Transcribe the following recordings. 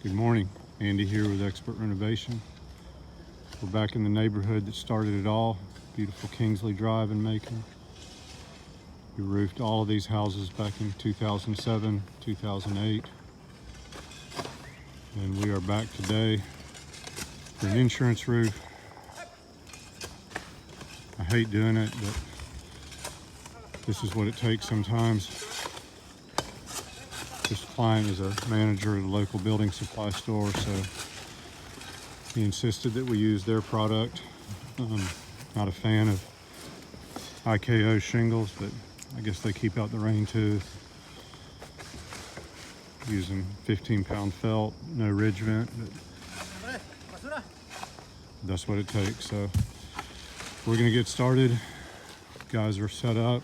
Good morning, Andy here with Expert Renovation. We're back in the neighborhood that started it all, beautiful Kingsley Drive in Macon. We roofed all of these houses back in 2007, 2008. And we are back today for an insurance roof. I hate doing it, but this is what it takes sometimes. This client is a manager at a local building supply store, so he insisted that we use their product. Not a fan of IKO shingles, but I guess they keep out the rain too. Using 15-pound felt, no ridge vent, but that's what it takes. So we're gonna get started. Guys are set up.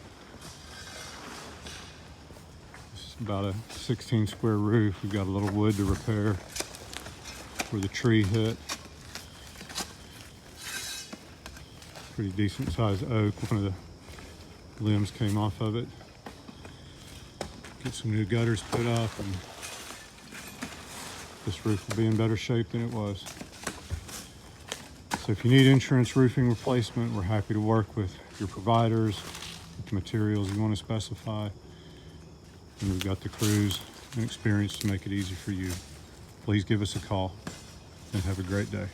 About a 16 square roof. We've got a little wood to repair where the tree hit. Pretty decent sized oak. One of the limbs came off of it. Get some new gutters put up and this roof will be in better shape than it was. So if you need insurance roofing replacement, we're happy to work with your providers, with the materials you want to specify. And we've got the crews and experience to make it easy for you. Please give us a call and have a great day.